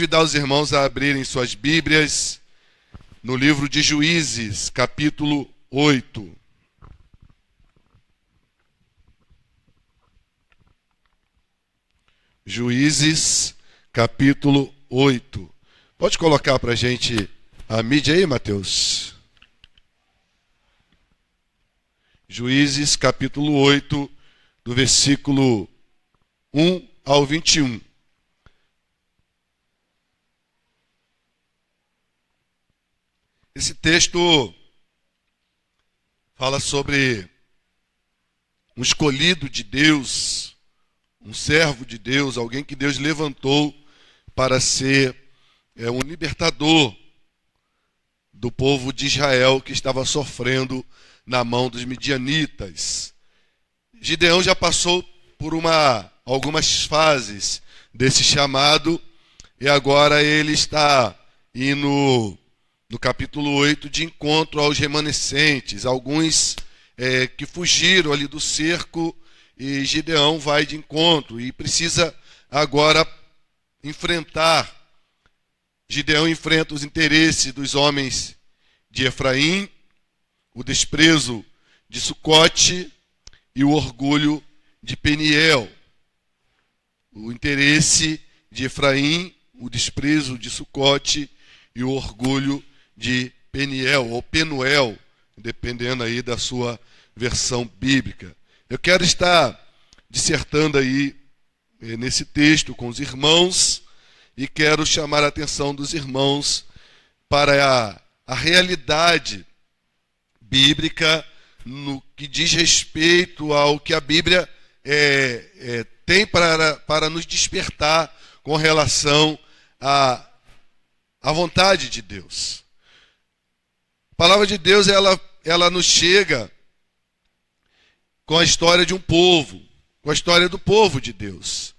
Convidar os irmãos a abrirem suas Bíblias no livro de Juízes, capítulo 8. Juízes, capítulo 8. Pode colocar para a gente a mídia aí, Mateus? Juízes, capítulo 8, do versículo 1 ao 21. Esse texto fala sobre um escolhido de Deus, um servo de Deus, alguém que Deus levantou para ser um libertador do povo de Israel que estava sofrendo na mão dos midianitas. Gideão já passou por algumas fases desse chamado e agora ele está indo no capítulo 8 de encontro aos remanescentes, alguns que fugiram ali do cerco, e Gideão vai de encontro e precisa agora enfrentar. Gideão enfrenta os interesses dos homens de Efraim, o desprezo de Sucote e o orgulho de Peniel. O interesse de Efraim, o desprezo de Sucote e o orgulho de Peniel, ou Penuel, dependendo aí da sua versão bíblica. Eu quero estar dissertando aí nesse texto com os irmãos e quero chamar a atenção dos irmãos para a realidade bíblica no que diz respeito ao que a Bíblia tem para nos despertar com relação à vontade de Deus. A palavra de Deus, ela nos chega com a história de um povo, com a história do povo de Deus.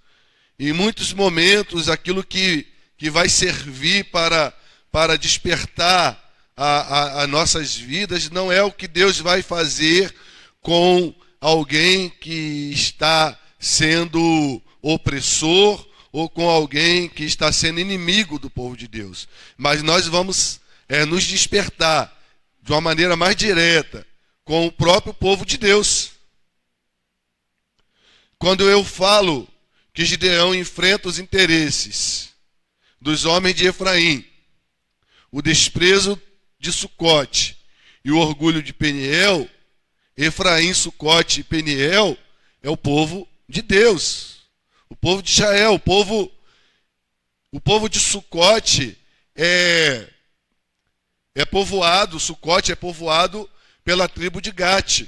Em muitos momentos, aquilo que vai servir para despertar as nossas vidas não é o que Deus vai fazer com alguém que está sendo opressor ou com alguém que está sendo inimigo do povo de Deus. Mas nós vamos nos despertar de uma maneira mais direta com o próprio povo de Deus. Quando eu falo que Gideão enfrenta os interesses dos homens de Efraim, o desprezo de Sucote e o orgulho de Peniel, Efraim, Sucote e Peniel é o povo de Deus, o povo de Israel. O povo de Sucote Sucote é povoado pela tribo de Gate.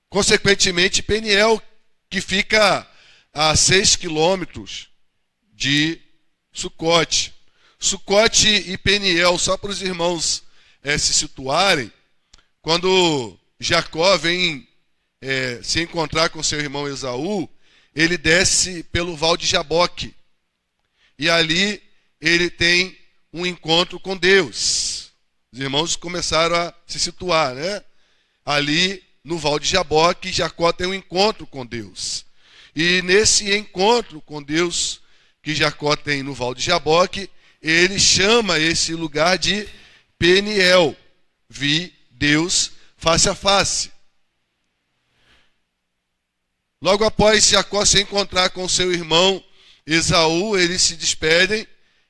Consequentemente, Peniel, que fica a 6 quilômetros de Sucote. Sucote e Peniel, só para os irmãos se situarem, quando Jacó vem se encontrar com seu irmão Esaú, ele desce pelo Val de Jaboque. E ali ele tem um encontro com Deus. Os irmãos começaram a se situar, né? Ali no Val de Jaboque, Jacó tem um encontro com Deus. E nesse encontro com Deus que Jacó tem no Val de Jaboque, ele chama esse lugar de Peniel. Vi Deus face a face. Logo após Jacó se encontrar com seu irmão Esaú, eles se despedem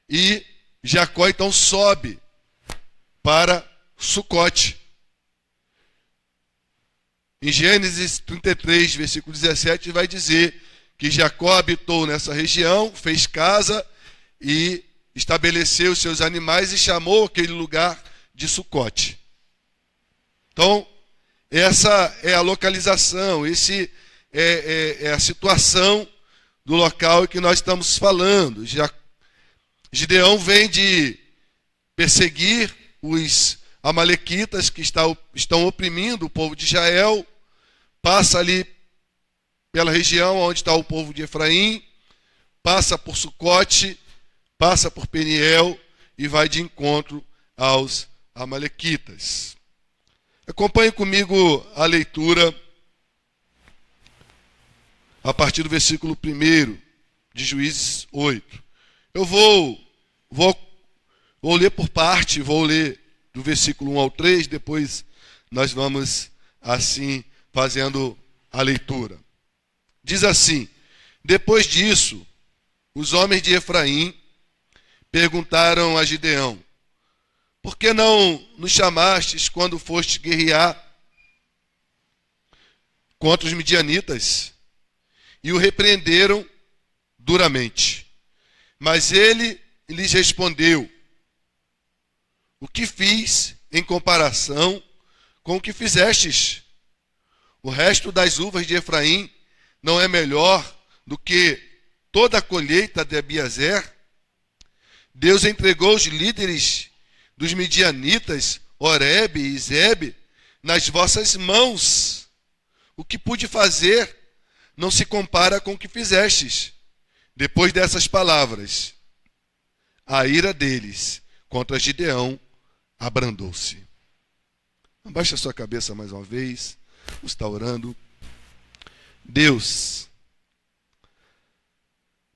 e Jacó então sobe para Sucote. Em Gênesis 33, versículo 17, vai dizer que Jacó habitou nessa região, fez casa e estabeleceu os seus animais e chamou aquele lugar de Sucote. Então, essa é a localização, esse é a situação do local em que nós estamos falando. Gideão vem de perseguir os amalequitas que estão oprimindo o povo de Israel, passa ali pela região onde está o povo de Efraim, passa por Sucote, passa por Peniel e vai de encontro aos amalequitas. Acompanhe comigo a leitura a partir do versículo 1 de Juízes 8. Eu vou ler por parte, vou ler do versículo 1 ao 3, depois nós vamos assim fazendo a leitura. Diz assim: depois disso, os homens de Efraim perguntaram a Gideão: por que não nos chamastes quando foste guerrear contra os midianitas? E o repreenderam duramente. Mas ele lhes respondeu: o que fiz em comparação com o que fizestes? O resto das uvas de Efraim não é melhor do que toda a colheita de Abiezer? Deus entregou os líderes dos midianitas, Oreb e Zebe, nas vossas mãos. O que pude fazer não se compara com o que fizestes. Depois dessas palavras, a ira deles contra Gideão abrandou-se. Abaixa a sua cabeça mais uma vez. Vamos estar orando. Deus, a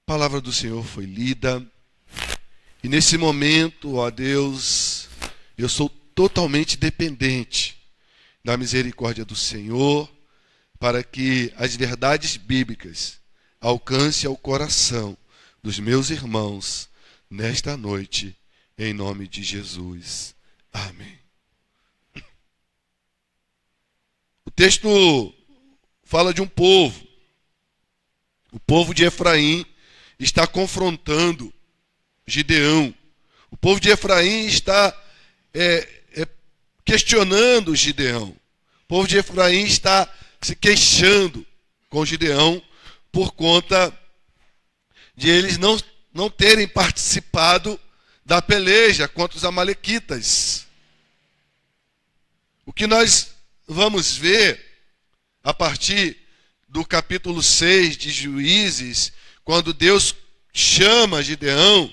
palavra do Senhor foi lida. E nesse momento, ó Deus, eu sou totalmente dependente da misericórdia do Senhor, para que as verdades bíblicas alcancem ao coração dos meus irmãos nesta noite, em nome de Jesus. Amém. O texto fala de um povo. O povo de Efraim está confrontando Gideão. O povo de Efraim está questionando Gideão. O povo de Efraim está se queixando com Gideão por conta de eles não terem participado da peleja contra os amalequitas. O que nós vamos ver a partir do capítulo 6 de Juízes, quando Deus chama Gideão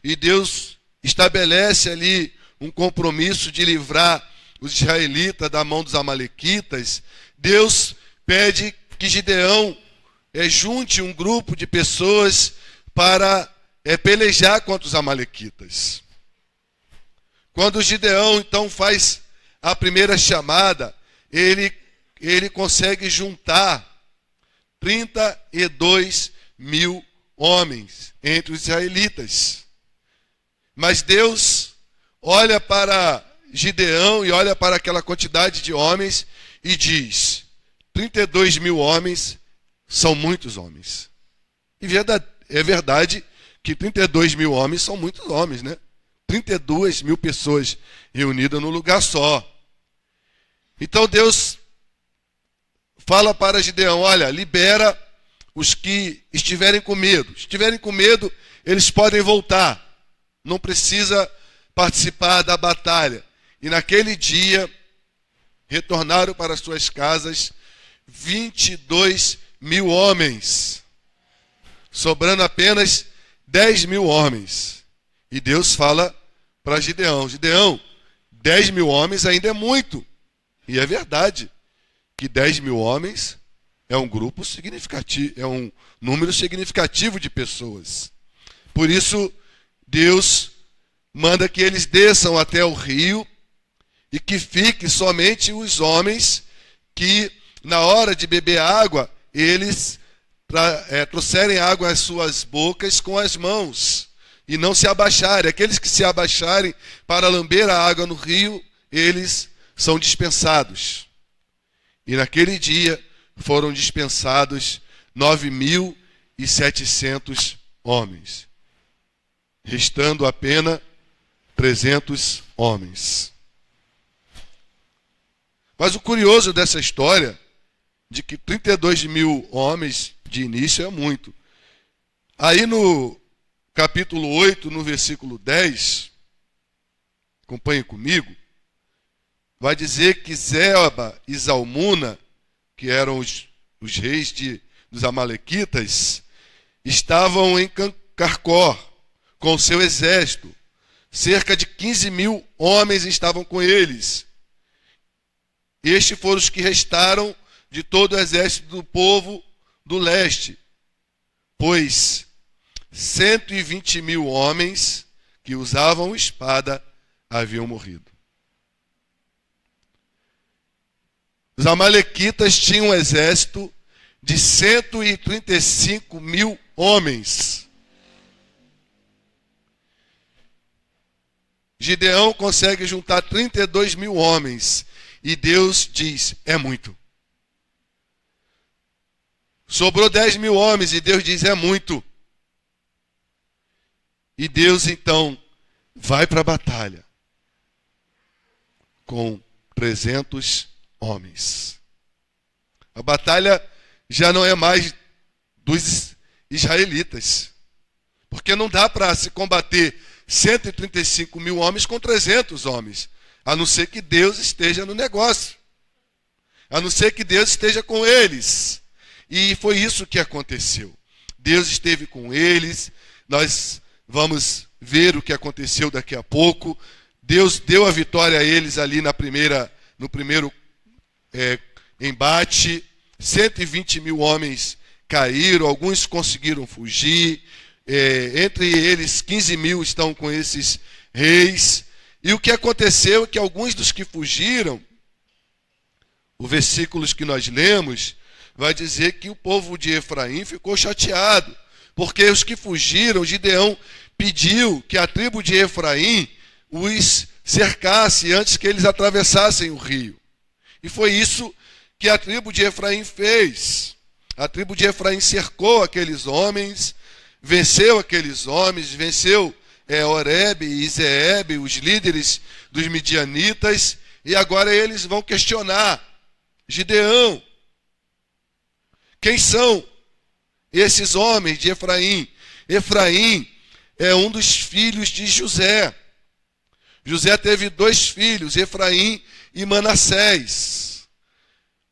e Deus estabelece ali um compromisso de livrar os israelitas da mão dos amalequitas. Deus pede que Gideão junte um grupo de pessoas para pelejar contra os amalequitas. Quando Gideão então faz a primeira chamada, ele consegue juntar 32 mil homens entre os israelitas. Mas Deus olha para Gideão e olha para aquela quantidade de homens e diz: 32 mil homens são muitos homens. E é verdade que 32 mil homens são muitos homens, né? 32 mil pessoas reunidas num lugar só. Então Deus fala para Gideão: olha, libera os que estiverem com medo. Se estiverem com medo, eles podem voltar. Não precisa participar da batalha. E naquele dia, retornaram para suas casas 22 mil homens, sobrando apenas 10 mil homens. E Deus fala para Gideão: Gideão, 10 mil homens ainda é muito. E é verdade que 10 mil homens é um grupo significativo, é um número significativo de pessoas. Por isso, Deus manda que eles desçam até o rio e que fiquem somente os homens que, na hora de beber água, eles trouxerem água às suas bocas com as mãos e não se abaixarem. Aqueles que se abaixarem para lamber a água no rio, eles são dispensados. E naquele dia foram dispensados 9.700 homens, restando apenas 300 homens. Mas o curioso dessa história, de que 32 mil homens de início é muito. Aí no capítulo 8, no versículo 10, acompanhem comigo, vai dizer que Zeba e Zalmuna, que eram os reis dos amalequitas, estavam em Carcor com o seu exército. Cerca de 15 mil homens estavam com eles. Estes foram os que restaram de todo o exército do povo do leste, pois 120.000 homens que usavam espada haviam morrido. Os amalequitas tinham um exército de 135.000 homens. Gideão consegue juntar 32.000 homens. E Deus diz, é muito. Sobrou 10.000 homens e Deus diz, é muito. E Deus então vai para a batalha com 300 homens. A batalha já não é mais dos israelitas. Porque não dá para se combater 135.000 homens com 300 homens. A não ser que Deus esteja no negócio. A não ser que Deus esteja com eles. E foi isso que aconteceu. Deus esteve com eles. Nós vamos ver o que aconteceu daqui a pouco. Deus deu a vitória a eles ali no primeiro embate. 120.000 homens caíram, alguns conseguiram fugir. Entre eles, 15.000 estão com esses reis. E o que aconteceu é que alguns dos que fugiram, os versículos que nós lemos, vai dizer que o povo de Efraim ficou chateado, porque os que fugiram, Gideão pediu que a tribo de Efraim os cercasse antes que eles atravessassem o rio. E foi isso que a tribo de Efraim fez. A tribo de Efraim cercou aqueles homens, venceu aqueles homens, venceu Oreb e Zeeb, os líderes dos midianitas, e agora eles vão questionar Gideão. Quem são esses homens de Efraim? Efraim é um dos filhos de José. José teve 2 filhos, Efraim e Manassés.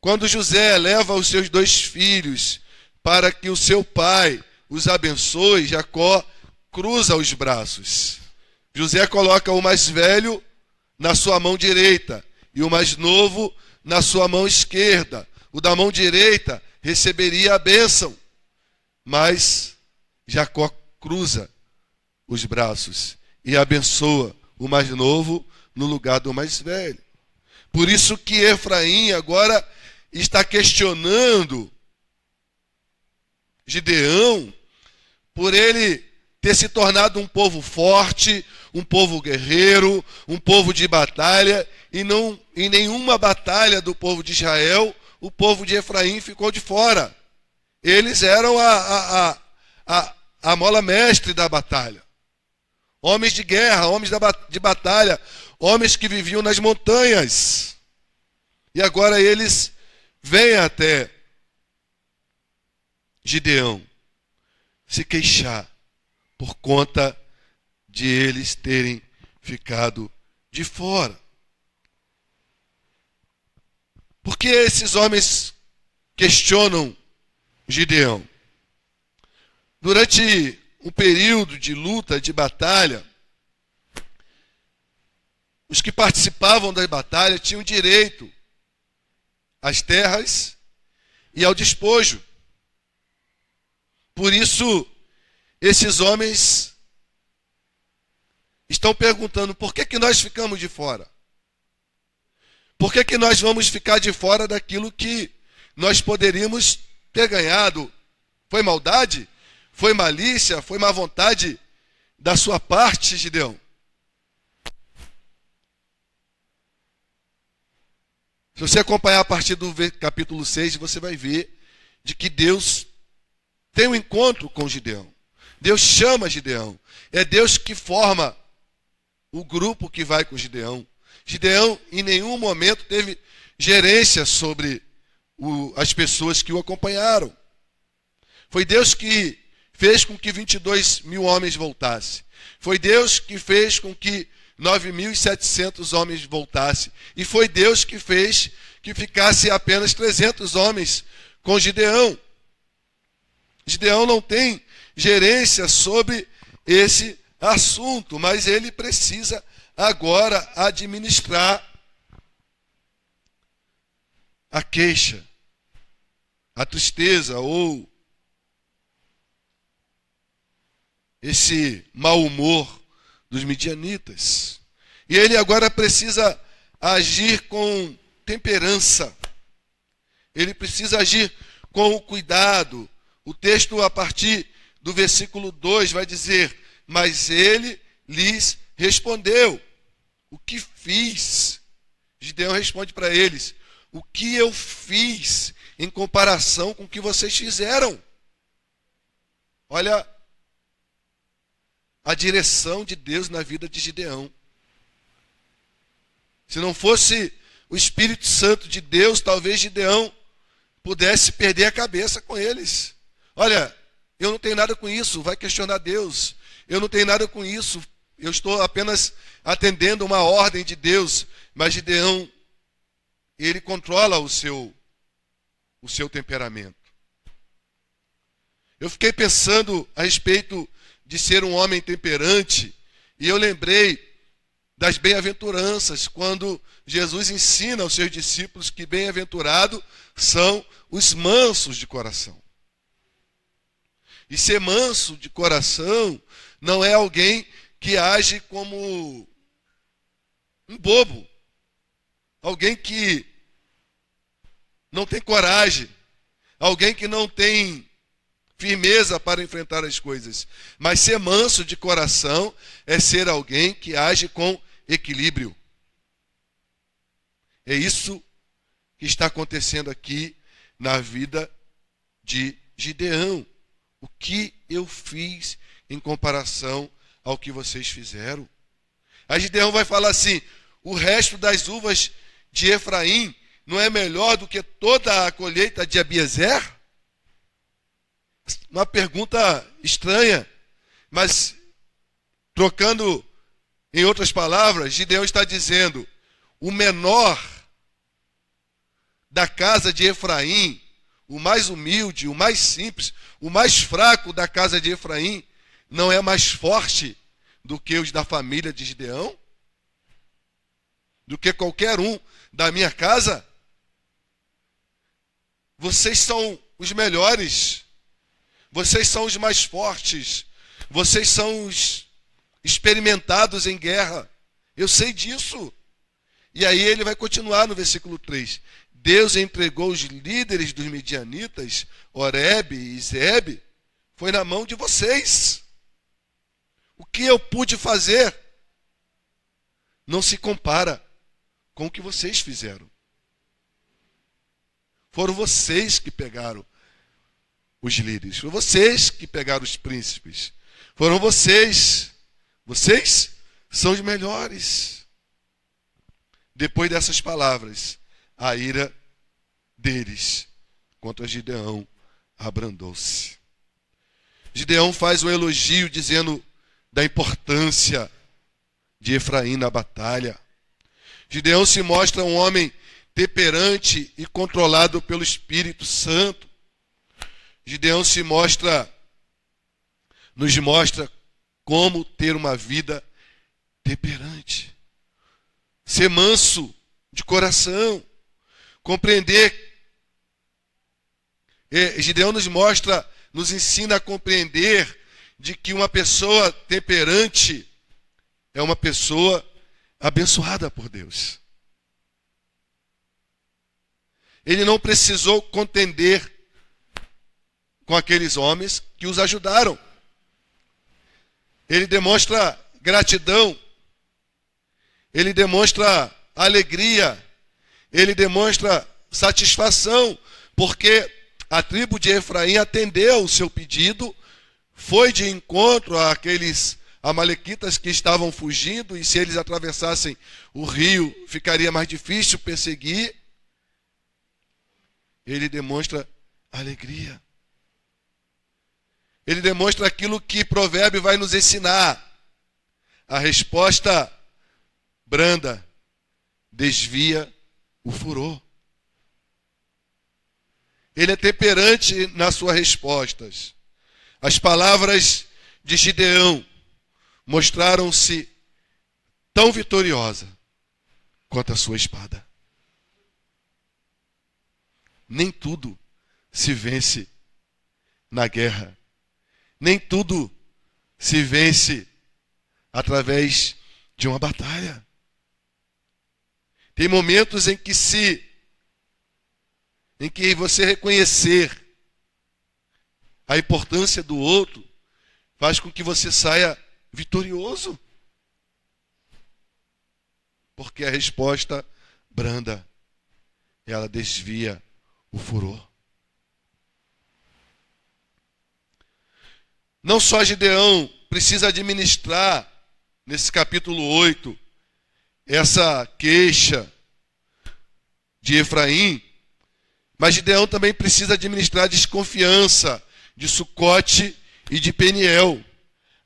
Quando José leva os seus 2 filhos para que o seu pai os abençoe, Jacó cruza os braços. José coloca o mais velho na sua mão direita e o mais novo na sua mão esquerda. O da mão direita receberia a bênção, mas Jacó cruza os braços e abençoa o mais novo no lugar do mais velho. Por isso que Efraim agora está questionando Gideão por ele ter se tornado um povo forte, um povo guerreiro, um povo de batalha, e não em nenhuma batalha do povo de Israel o povo de Efraim ficou de fora. Eles eram a mola mestre da batalha. Homens de guerra, homens de batalha, homens que viviam nas montanhas. E agora eles vêm até Gideão se queixar por conta de eles terem ficado de fora. Por que esses homens questionam Gideão? Durante um período de luta, de batalha, os que participavam da batalha tinham direito às terras e ao despojo. Por isso, esses homens estão perguntando, por que nós ficamos de fora? Por que nós vamos ficar de fora daquilo que nós poderíamos ter ganhado? Foi maldade? Foi malícia? Foi má vontade da sua parte, Gideão? Se você acompanhar a partir do capítulo 6, você vai ver de que Deus tem um encontro com Gideão. Deus chama Gideão. É Deus que forma o grupo que vai com Gideão. Gideão em nenhum momento teve gerência sobre as pessoas que o acompanharam. Foi Deus que fez com que 22.000 homens voltassem. Foi Deus que fez com que 9.700 homens voltassem. E foi Deus que fez que ficasse apenas 300 homens com Gideão. Gideão não tem gerência sobre esse assunto, mas ele precisa agora administrar a queixa, a tristeza ou esse mau humor dos midianitas. E ele agora precisa agir com temperança. Ele precisa agir com cuidado. O texto, a partir do versículo 2, vai dizer: mas ele lhes respondeu: o que fiz? Gideão responde para eles: o que eu fiz em comparação com o que vocês fizeram? Olha a direção de Deus na vida de Gideão. Se não fosse o Espírito Santo de Deus, talvez Gideão pudesse perder a cabeça com eles. Olha, eu não tenho nada com isso, vai questionar Deus. Eu não tenho nada com isso, eu estou apenas atendendo uma ordem de Deus. Mas Gideão, ele controla o seu temperamento. Eu fiquei pensando a respeito de ser um homem temperante, e eu lembrei das bem-aventuranças, quando Jesus ensina aos seus discípulos que bem-aventurados são os mansos de coração. E ser manso de coração não é alguém que age como um bobo, alguém que não tem coragem, alguém que não tem firmeza para enfrentar as coisas. Mas ser manso de coração é ser alguém que age com equilíbrio. É isso que está acontecendo aqui na vida de Gideão. O que eu fiz em comparação ao que vocês fizeram? Aí Gideão vai falar assim: o resto das uvas de Efraim não é melhor do que toda a colheita de Abiezer? Uma pergunta estranha, mas trocando em outras palavras, Gideão está dizendo: o menor da casa de Efraim, o mais humilde, o mais simples, o mais fraco da casa de Efraim, não é mais forte do que os da família de Gideão? Do que qualquer um da minha casa? Vocês são os melhores. Vocês são os mais fortes. Vocês são os experimentados em guerra. Eu sei disso. E aí ele vai continuar no versículo 3. Deus entregou os líderes dos midianitas, Oreb e Zebe, foi na mão de vocês. O que eu pude fazer não se compara com o que vocês fizeram. Foram vocês que pegaram os líderes. Foram vocês que pegaram os príncipes. Foram vocês. Vocês são os melhores. Depois dessas palavras, a ira deles contra Gideão abrandou-se. Gideão faz um elogio dizendo da importância de Efraim na batalha. Gideão se mostra um homem temperante e controlado pelo Espírito Santo. Gideão nos mostra como ter uma vida temperante. Ser manso de coração. Compreender. Gideão nos ensina a compreender de que uma pessoa temperante é uma pessoa abençoada por Deus. Ele não precisou contender com aqueles homens que os ajudaram. Ele demonstra gratidão, ele demonstra alegria, ele demonstra satisfação, porque a tribo de Efraim atendeu o seu pedido, foi de encontro àqueles amalequitas que estavam fugindo, e se eles atravessassem o rio, ficaria mais difícil perseguir. Ele demonstra alegria. Ele demonstra aquilo que Provérbio vai nos ensinar. A resposta branda desvia o furor. Ele é temperante nas suas respostas. As palavras de Gideão mostraram-se tão vitoriosas quanto a sua espada. Nem tudo se vence na guerra. Nem tudo se vence através de uma batalha. Tem momentos em que você reconhecer a importância do outro faz com que você saia vitorioso. Porque a resposta branda, ela desvia o furor. Não só Gideão precisa administrar, nesse capítulo 8, essa queixa de Efraim, mas Gideão também precisa administrar a desconfiança de Sucote e de Peniel.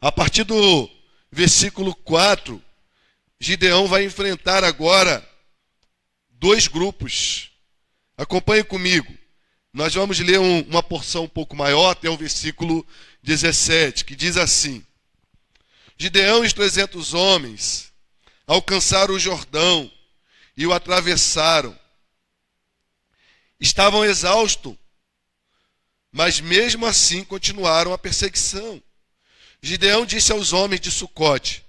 A partir do versículo 4, Gideão vai enfrentar agora dois grupos. Acompanhe comigo. Nós vamos ler uma porção um pouco maior, até o versículo 17, que diz assim: Gideão e os 300 homens alcançaram o Jordão e o atravessaram. Estavam exaustos, mas mesmo assim continuaram a perseguição. Gideão disse aos homens de Sucote: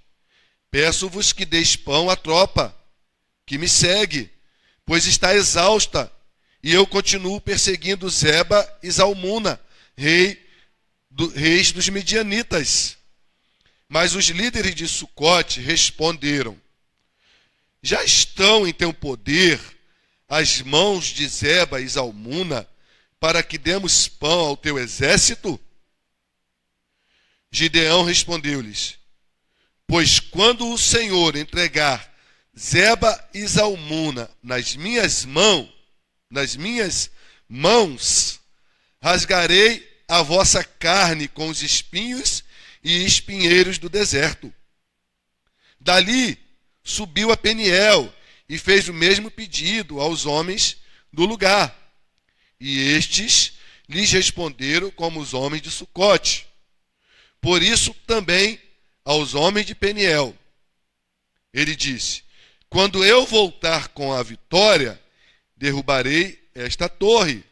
peço-vos que deis pão à tropa que me segue, pois está exausta, e eu continuo perseguindo Zeba e Zalmuna, reis dos Midianitas. Mas os líderes de Sucote responderam: já estão em teu poder as mãos de Zeba e Zalmuna para que demos pão ao teu exército? Gideão respondeu-lhes: pois quando o Senhor entregar Zeba e Zalmuna nas minhas mãos, rasgarei a vossa carne com os espinhos e espinheiros do deserto. Dali subiu a Peniel e fez o mesmo pedido aos homens do lugar. E estes lhes responderam como os homens de Sucote. Por isso também aos homens de Peniel ele disse: quando eu voltar com a vitória, derrubarei esta torre.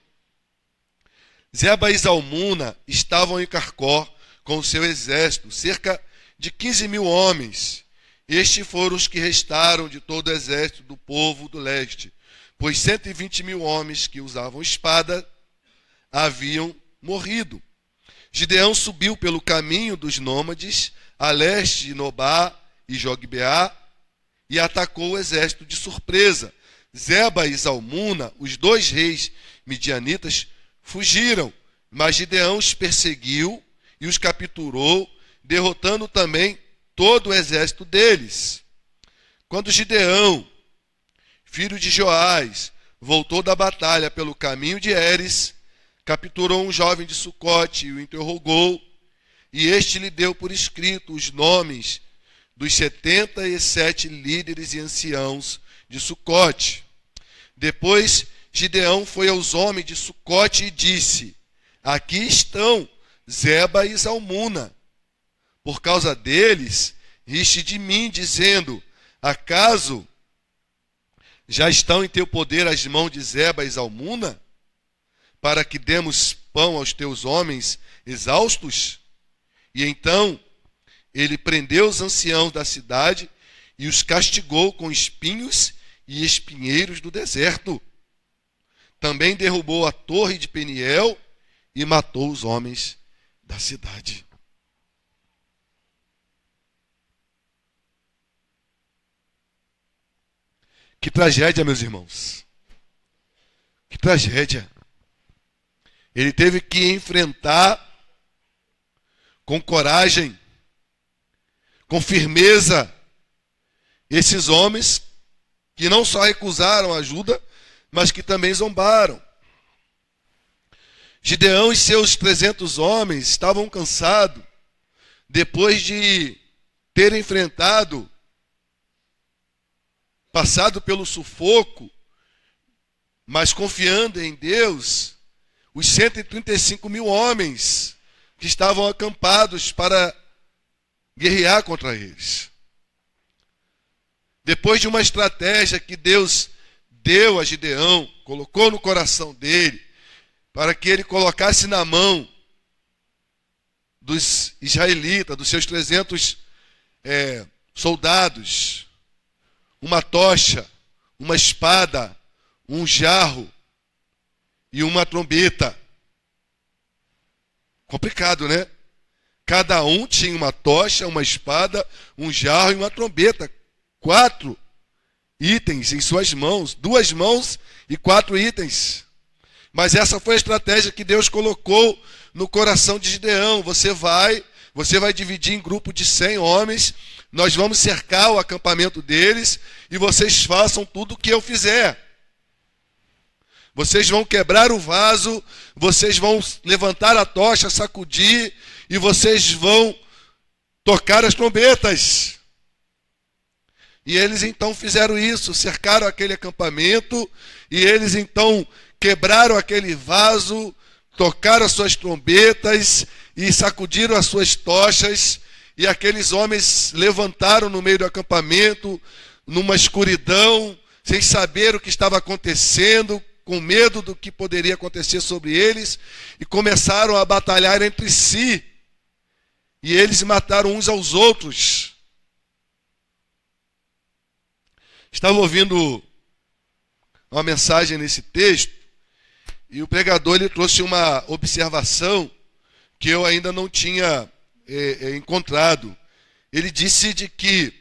Zeba e Zalmuna estavam em Carcó com o seu exército, cerca de 15.000 homens. Estes foram os que restaram de todo o exército do povo do leste, pois 120.000 homens que usavam espada haviam morrido. Gideão subiu pelo caminho dos nômades a leste de Nobá e Jogbeá e atacou o exército de surpresa. Zeba e Zalmuna, os dois reis midianitas, fugiram, mas Gideão os perseguiu e os capturou, derrotando também todo o exército deles. Quando Gideão, filho de Joás, voltou da batalha pelo caminho de Heres, capturou um jovem de Sucote e o interrogou, e este lhe deu por escrito os nomes dos 77 líderes e anciãos de Sucote. Depois Gideão foi aos homens de Sucote e disse: aqui estão Zeba e Zalmuna. Por causa deles, riste de mim, dizendo: acaso já estão em teu poder as mãos de Zeba e Zalmuna, para que demos pão aos teus homens exaustos? E então ele prendeu os anciãos da cidade e os castigou com espinhos e espinheiros do deserto. Também derrubou a torre de Peniel e matou os homens da cidade. Que tragédia, meus irmãos. Que tragédia. Ele teve que enfrentar com coragem, com firmeza, esses homens que não só recusaram ajuda, mas que também zombaram. Gideão e seus 300 homens estavam cansados, depois de ter enfrentado, passado pelo sufoco, mas confiando em Deus, os 135.000 homens que estavam acampados para guerrear contra eles. Depois de uma estratégia que Deus deu a Gideão, colocou no coração dele, para que ele colocasse na mão dos israelitas, dos seus 300 soldados, uma tocha, uma espada, um jarro e uma trombeta. Complicado, né? Cada um tinha uma tocha, uma espada, um jarro e uma trombeta. 4 itens em suas mãos, 2 mãos e 4 itens. Mas essa foi a estratégia que Deus colocou no coração de Gideão. Você vai dividir em grupo de 100 homens, nós vamos cercar o acampamento deles e vocês façam tudo o que eu fizer. Vocês vão quebrar o vaso, vocês vão levantar a tocha, sacudir e vocês vão tocar as trombetas. E eles então fizeram isso, cercaram aquele acampamento e eles então quebraram aquele vaso, tocaram as suas trombetas e sacudiram as suas tochas. E aqueles homens levantaram no meio do acampamento, numa escuridão, sem saber o que estava acontecendo, com medo do que poderia acontecer sobre eles, e começaram a batalhar entre si. E eles mataram uns aos outros. Estava ouvindo uma mensagem nesse texto, e o pregador ele trouxe uma observação que eu ainda não tinha encontrado. Ele disse de que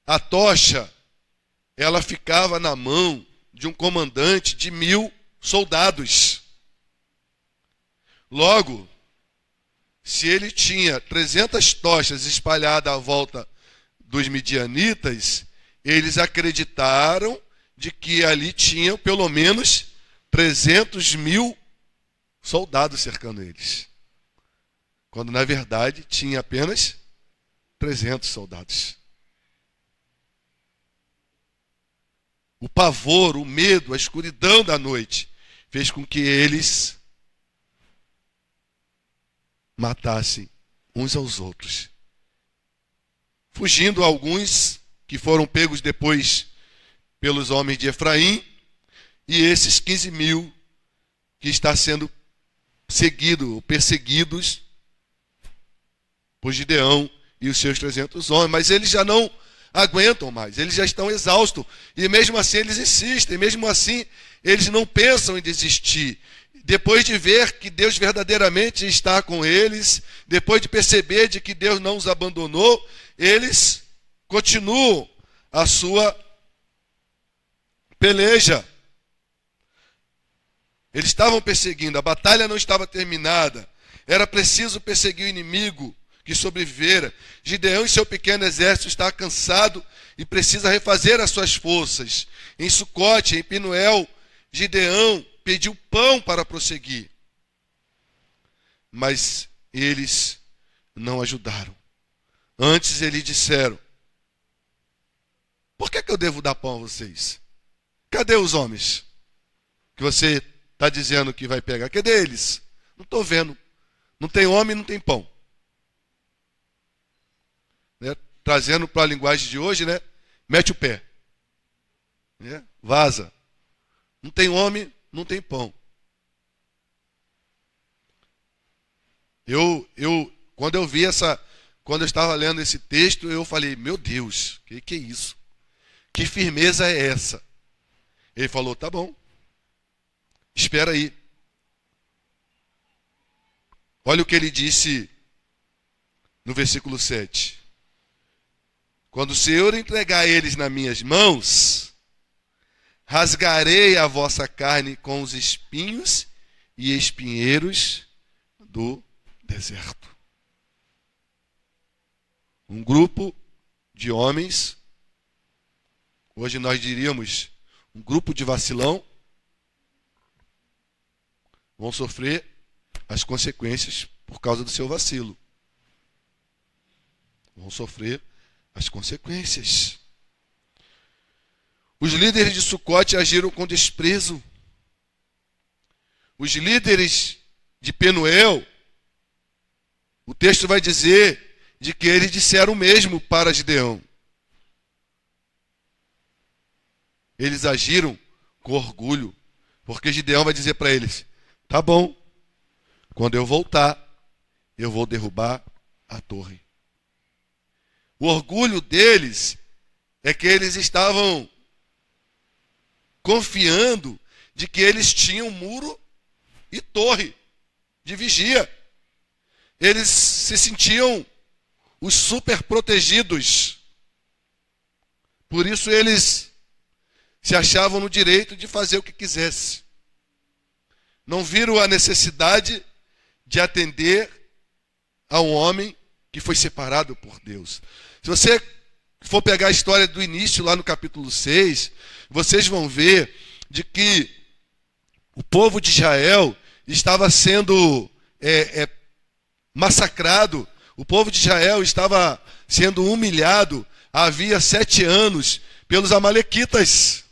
a tocha ela ficava na mão de um comandante de 1000 soldados. Logo, se ele tinha 300 tochas espalhadas à volta dos midianitas, eles acreditaram de que ali tinham pelo menos 300.000 soldados cercando eles. Quando, na verdade, tinha apenas 300 soldados. O pavor, o medo, a escuridão da noite fez com que eles matassem uns aos outros. Fugindo alguns que foram pegos depois pelos homens de Efraim, e esses 15.000 que está sendo perseguidos por Gideão e os seus 300 homens. Mas eles já não aguentam mais, eles já estão exaustos. E mesmo assim eles insistem, mesmo assim eles não pensam em desistir. Depois de ver que Deus verdadeiramente está com eles, depois de perceber de que Deus não os abandonou, eles continuam a sua peleja. Eles estavam perseguindo, a batalha não estava terminada. Era preciso perseguir o inimigo que sobrevivera. Gideão e seu pequeno exército está cansado e precisa refazer as suas forças. Em Sucote, em Penuel, Gideão pediu pão para prosseguir. Mas eles não ajudaram. Antes eles disseram: por que eu devo dar pão a vocês? Cadê os homens que você está dizendo que vai pegar? Cadê eles? Não estou vendo. Não tem homem, não tem pão. Né? Trazendo para a linguagem de hoje, né? Mete o pé. Né? Vaza. Não tem homem, não tem pão. Quando eu estava lendo esse texto, eu falei: meu Deus, que é isso? Que firmeza é essa? Ele falou: tá bom, espera aí. Olha o que ele disse no versículo 7. Quando o Senhor entregar eles nas minhas mãos, rasgarei a vossa carne com os espinhos e espinheiros do deserto. Um grupo de homens, hoje nós diríamos um grupo de vacilão, vão sofrer as consequências por causa do seu vacilo. Vão sofrer as consequências. Os líderes de Sucote agiram com desprezo. Os líderes de Penuel, o texto vai dizer de que eles disseram o mesmo para Gideão. Eles agiram com orgulho, porque Gideão vai dizer para eles: tá bom, quando eu voltar, eu vou derrubar a torre. O orgulho deles é que eles estavam confiando de que eles tinham muro e torre de vigia. Eles se sentiam os super protegidos. Por isso eles se achavam no direito de fazer o que quisesse. Não viram a necessidade de atender a um homem que foi separado por Deus. Se você for pegar a história do início, lá no capítulo 6, vocês vão ver de que o povo de Israel estava sendo massacrado, o povo de Israel estava sendo humilhado havia 7 anos pelos amalequitas.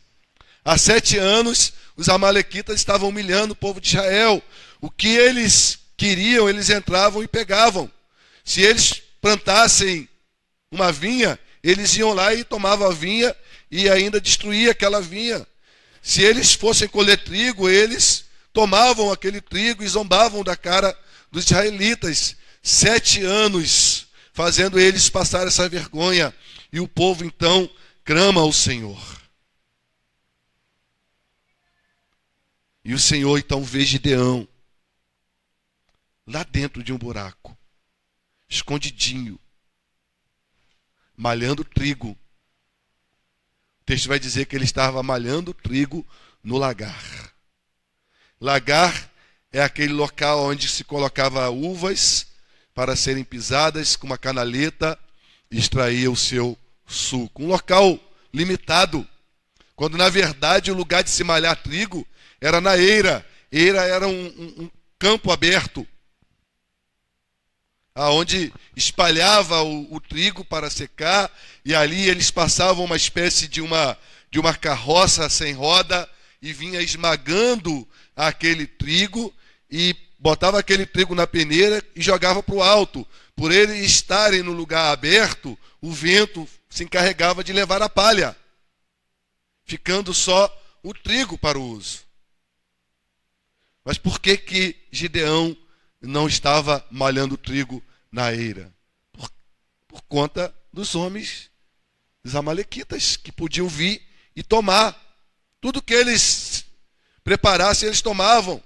Há 7 anos, os amalequitas estavam humilhando o povo de Israel. O que eles queriam, eles entravam e pegavam. Se eles plantassem uma vinha, eles iam lá e tomavam a vinha e ainda destruíam aquela vinha. Se eles fossem colher trigo, eles tomavam aquele trigo e zombavam da cara dos israelitas. 7 anos fazendo eles passar essa vergonha. E o povo então clama ao Senhor. E o Senhor então vê Gideão lá dentro de um buraco, escondidinho, malhando trigo. O texto vai dizer que ele estava malhando trigo no lagar. Lagar é aquele local onde se colocava uvas para serem pisadas com uma canaleta e extraía o seu suco. Um local limitado, quando na verdade o lugar de se malhar trigo era na eira. Eira era um campo aberto, aonde espalhava o trigo para secar, e ali eles passavam uma espécie de uma carroça sem roda e vinha esmagando aquele trigo e botava aquele trigo na peneira e jogava para o alto. Por eles estarem no lugar aberto, o vento se encarregava de levar a palha, ficando só o trigo para o uso. Mas por que Gideão não estava malhando trigo na eira? Por conta dos homens, dos amalequitas, que podiam vir e tomar. Tudo que eles preparassem, eles tomavam.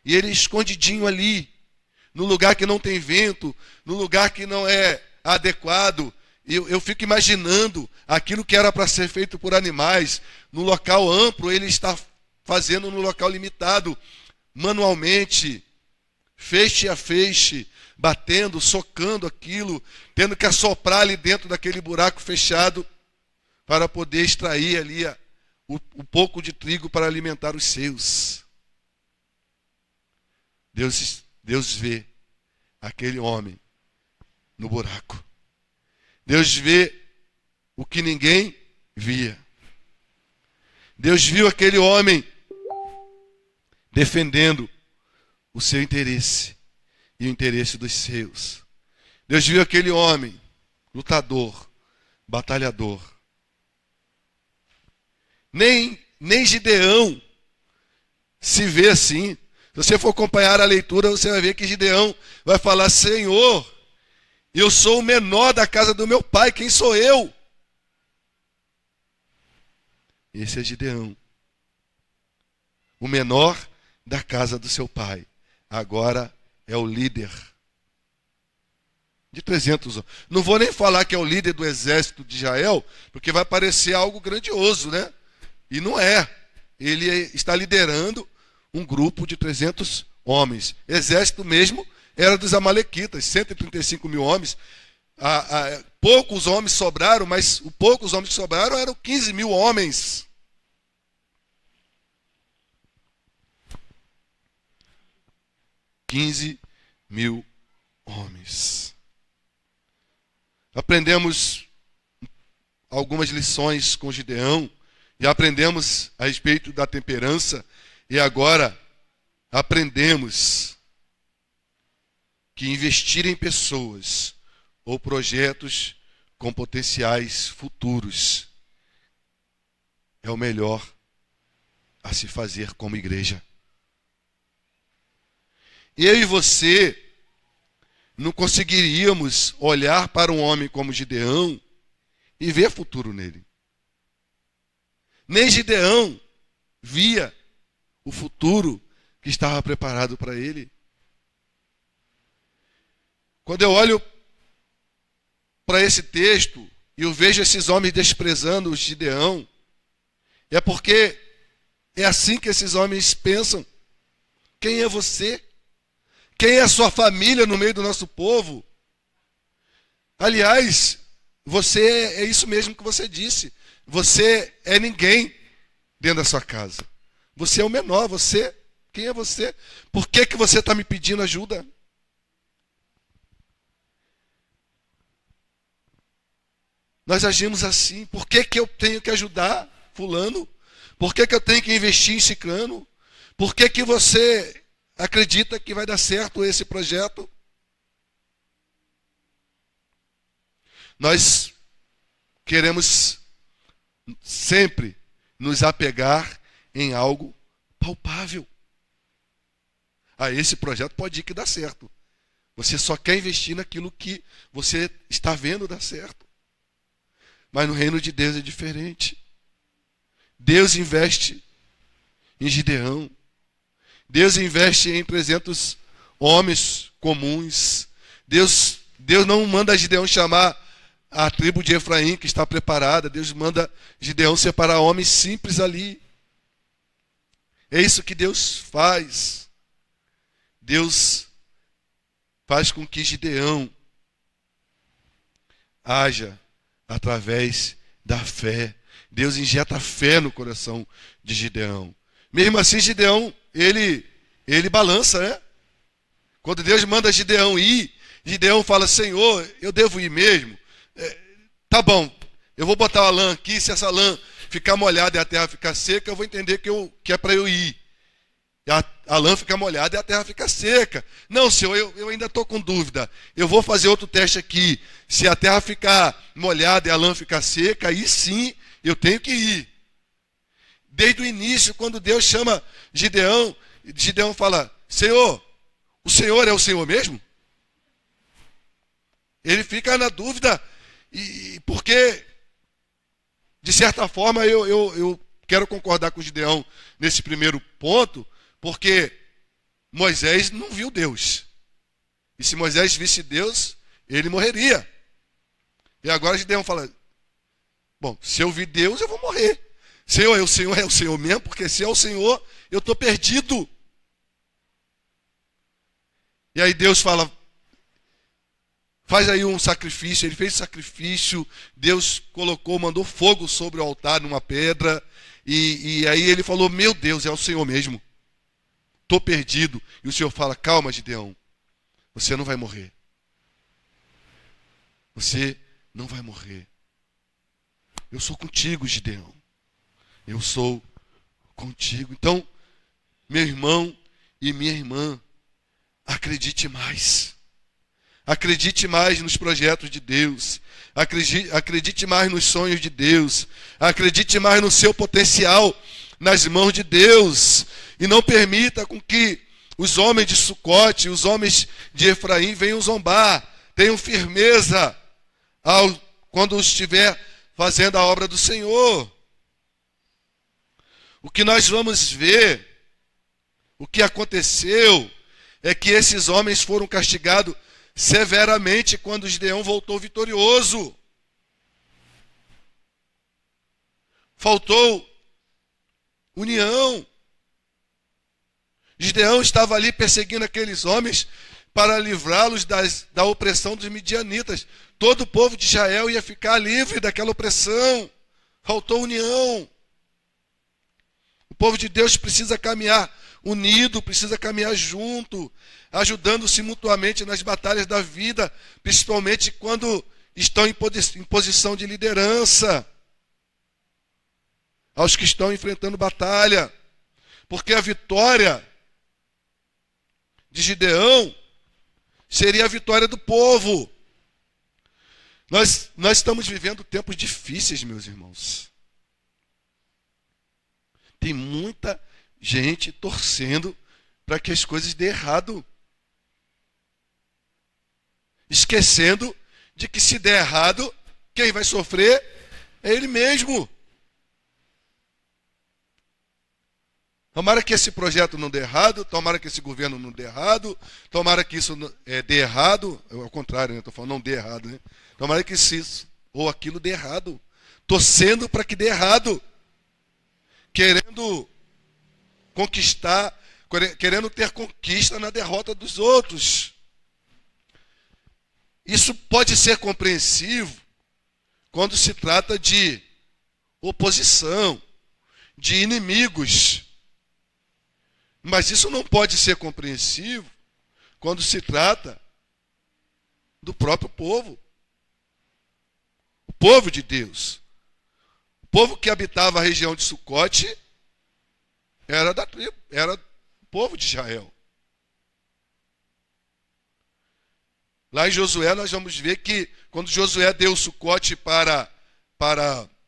E ele escondidinho ali, no lugar que não tem vento, no lugar que não é adequado. Eu fico imaginando aquilo que era para ser feito por animais, no local amplo, ele está fazendo no local limitado, manualmente, feixe a feixe, batendo, socando aquilo, tendo que assoprar ali dentro daquele buraco fechado, para poder extrair ali o pouco de trigo para alimentar os seus. Deus vê aquele homem no buraco. Deus vê o que ninguém via. Deus viu aquele homem defendendo o seu interesse e o interesse dos seus. Deus viu aquele homem lutador, batalhador. Nem Gideão se vê assim. Se você for acompanhar a leitura, você vai ver que Gideão vai falar: Senhor, eu sou o menor da casa do meu pai, quem sou eu? Esse é Gideão, o menor da casa do seu pai. Agora é o líder de 300 homens. Não vou nem falar que é o líder do exército de Israel, porque vai parecer algo grandioso, né? E não é. Ele está liderando um grupo de 300 homens. Exército mesmo era dos amalequitas, 135 mil homens. Poucos homens sobraram, mas os poucos homens que sobraram eram 15 mil homens. $15.000 homens. Aprendemos algumas lições com Gideão, já aprendemos a respeito da temperança, e agora aprendemos que investir em pessoas ou projetos com potenciais futuros é o melhor a se fazer como igreja. Eu e você não conseguiríamos olhar para um homem como Gideão e ver futuro nele. Nem Gideão via o futuro que estava preparado para ele. Quando eu olho para esse texto e eu vejo esses homens desprezando o Gideão, é porque é assim que esses homens pensam. Quem é você? Quem é a sua família no meio do nosso povo? Aliás, você é isso mesmo que você disse. Você é ninguém dentro da sua casa. Você é o menor, quem é você? Por que você está me pedindo ajuda? Nós agimos assim. Por que eu tenho que ajudar fulano? Por que eu tenho que investir em ciclano? Por que você acredita que vai dar certo esse projeto? Nós queremos sempre nos apegar em algo palpável. Esse projeto pode ir que dá certo. Você só quer investir naquilo que você está vendo dar certo. Mas no reino de Deus é diferente. Deus investe em Gideão. Deus investe em 300 homens comuns. Deus não manda Gideão chamar a tribo de Efraim, que está preparada. Deus manda Gideão separar homens simples ali. É isso que Deus faz. Deus faz com que Gideão haja através da fé. Deus injeta fé no coração de Gideão. Mesmo assim, Gideão, ele balança, né? Quando Deus manda Gideão ir, Gideão fala: Senhor, eu devo ir mesmo? Tá bom, eu vou botar a lã aqui, se essa lã ficar molhada e a terra ficar seca, eu vou entender que é para eu ir. A lã fica molhada e a terra fica seca. Não, Senhor, eu ainda estou com dúvida. Eu vou fazer outro teste aqui. Se a terra ficar molhada e a lã ficar seca, aí sim eu tenho que ir. Desde o início, quando Deus chama Gideão, Gideão fala: Senhor, o Senhor é o Senhor mesmo? Ele fica na dúvida, porque, de certa forma, eu quero concordar com Gideão nesse primeiro ponto, porque Moisés não viu Deus. E se Moisés visse Deus, ele morreria. E agora Gideão fala: bom, se eu vi Deus, eu vou morrer. Senhor, o Senhor é o Senhor mesmo, porque se é o Senhor, eu estou perdido. E aí Deus fala: faz aí um sacrifício. Ele fez sacrifício, Deus mandou fogo sobre o altar numa pedra, e aí ele falou: meu Deus, é o Senhor mesmo. Estou perdido. E o Senhor fala: calma, Gideão, você não vai morrer. Você não vai morrer. Eu sou contigo, Gideão. Eu sou contigo. Então, meu irmão e minha irmã, acredite mais. Acredite mais nos projetos de Deus. Acredite mais nos sonhos de Deus. Acredite mais no seu potencial nas mãos de Deus. E não permita com que os homens de Sucote, os homens de Efraim venham zombar. Tenham firmeza quando estiver fazendo a obra do Senhor. O que nós vamos ver, o que aconteceu, é que esses homens foram castigados severamente quando Gideão voltou vitorioso. Faltou união. Gideão estava ali perseguindo aqueles homens para livrá-los da opressão dos midianitas. Todo o povo de Israel ia ficar livre daquela opressão. Faltou união. O povo de Deus precisa caminhar unido, precisa caminhar junto, ajudando-se mutuamente nas batalhas da vida, principalmente quando estão em posição de liderança. Aos que estão enfrentando batalha. Porque a vitória de Gideão seria a vitória do povo. Nós estamos vivendo tempos difíceis, meus irmãos. Tem muita gente torcendo para que as coisas dêem errado. esquecendo de que se der errado, quem vai sofrer é ele mesmo. Tomara que esse projeto não dê errado, tomara que esse governo não dê errado, tomara que isso dê errado, ao contrário, né? Estou falando não dê errado, né? Tomara que isso ou aquilo dê errado, torcendo para que dê errado, querendo conquistar, querendo ter conquista na derrota dos outros. Isso pode ser compreensivo quando se trata de oposição, de inimigos. Mas isso não pode ser compreensivo quando se trata do próprio povo. O povo de Deus. O povo que habitava a região de Sucote era da tribo, era o povo de Israel. Lá em Josué nós vamos ver que quando Josué deu Sucote para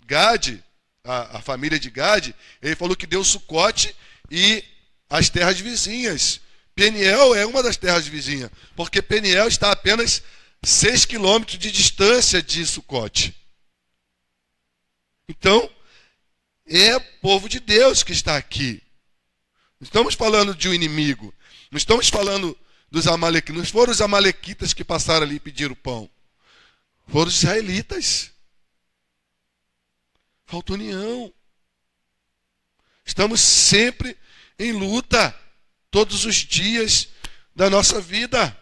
Gade, a família de Gade, ele falou que deu Sucote e as terras vizinhas. Peniel é uma das terras vizinhas, porque Peniel está a apenas 6 quilômetros de distância de Sucote. Então, é o povo de Deus que está aqui. Não estamos falando de um inimigo. Não estamos falando dos amalequitas. Não foram os amalequitas que passaram ali e pediram pão. Foram os israelitas. Falta união. Estamos sempre em luta, todos os dias da nossa vida.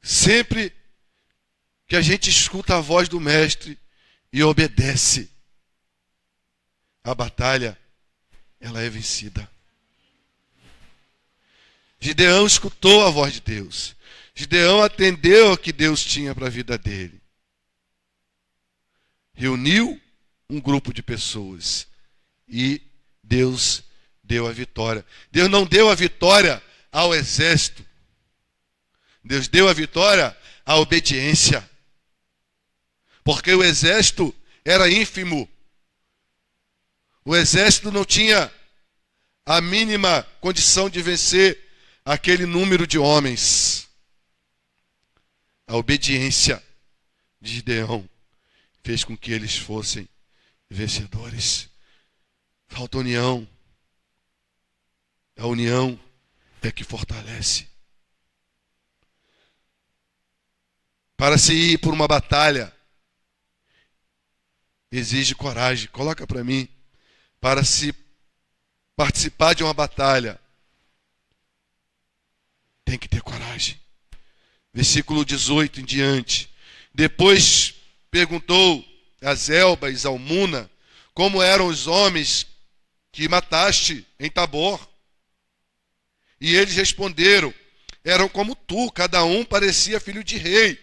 Sempre que a gente escuta a voz do Mestre e obedece, a batalha, ela é vencida. Gideão escutou a voz de Deus. Gideão atendeu ao que Deus tinha para a vida dele. Reuniu um grupo de pessoas e Deus deu a vitória. Deus não deu a vitória ao exército. Deus deu a vitória à obediência. Porque o exército era ínfimo. O exército não tinha a mínima condição de vencer aquele número de homens. A obediência de Gideão fez com que eles fossem vencedores. Falta união. A união é que fortalece. Para se ir por uma batalha, exige coragem. Coloca para mim. Para se participar de uma batalha, tem que ter coragem. Versículo 18 em diante. Depois perguntou a Zelba e Zalmuna como eram os homens que mataste em Tabor. E eles responderam: eram como tu, cada um parecia filho de rei.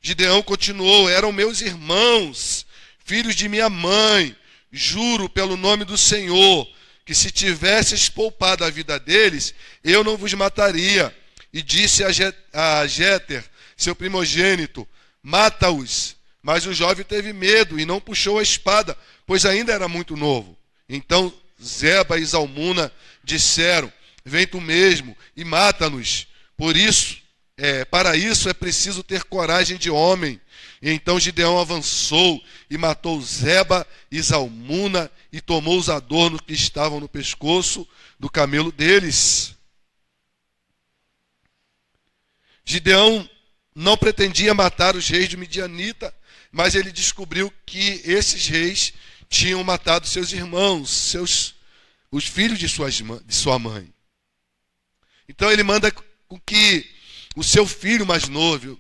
Gideão continuou: eram meus irmãos, filhos de minha mãe. Juro pelo nome do Senhor, que se tivesses poupado a vida deles, eu não vos mataria. E disse a Jéter, seu primogênito: mata-os. Mas o jovem teve medo e não puxou a espada, pois ainda era muito novo. Então Zeba e Zalmuna disseram: vem tu mesmo e mata-nos. Para isso é preciso ter coragem de homem. E então Gideão avançou e matou Zeba e Zalmuna e tomou os adornos que estavam no pescoço do camelo deles. Gideão não pretendia matar os reis de Midianita, mas ele descobriu que esses reis tinham matado seus irmãos, os filhos de sua mãe. Então ele manda com que o seu filho mais novo,